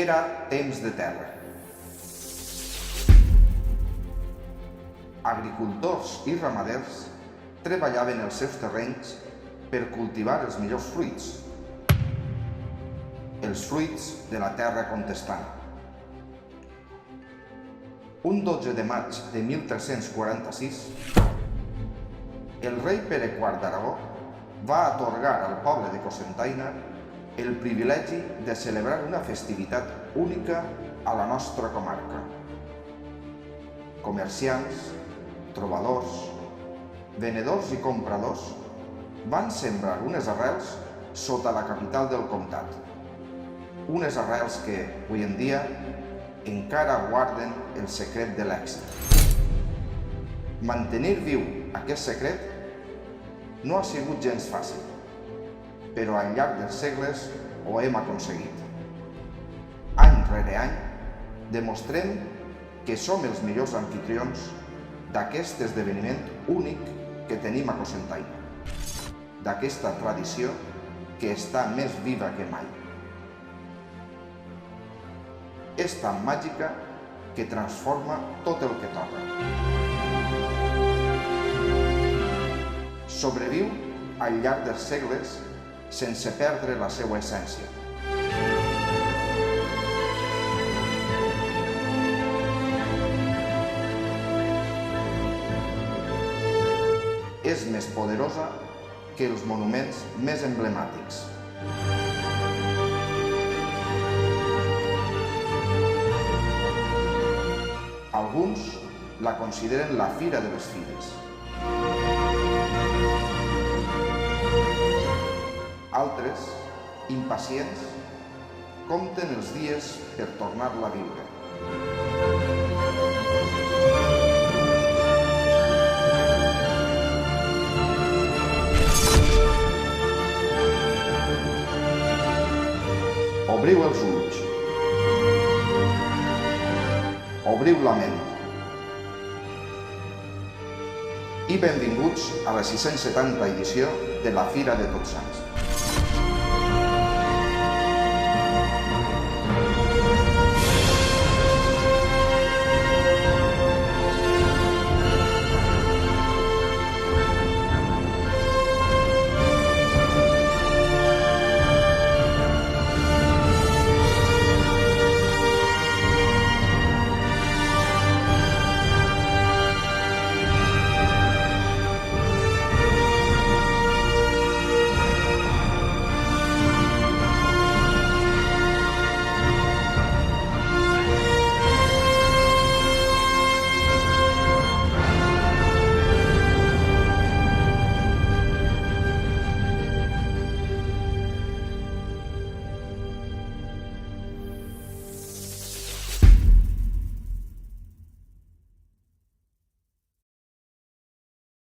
Era temps de terra. Agricultors i ramaders treballaven els seus terrenys per cultivar els millors fruits, els fruits de la terra contestant. Un 12 de maig de 1346, el rei Pere IV d'Aragó va atorgar al poble de Cocentaina el privilegi de celebrar una festivitat única a la nostra comarca. Comerciants, trobadors, venedors i compradors van sembrar unes arrels sota la capital del comtat. Unes arrels que, avui en dia, encara guarden el secret de l'èxit. Mantenir viu aquest secret no ha sigut gens fàcil, però al llarg dels segles ho hem aconseguit. Any rere any, demostrem que som els millors anfitrions d'aquest esdeveniment únic que tenim a Cocentaina, d'aquesta tradició que està més viva que mai. És tan màgica que transforma tot el que toca. Sobreviu al llarg dels segles sense perdre la seva essència. És més poderosa que els monuments més emblemàtics. Alguns la consideren la fira de les fires. Altres, impacients, compten els dies per tornar-la a viure. Obriu els ulls. Obriu la ment. I benvinguts a la 670 edició de la Fira de Tots Sants.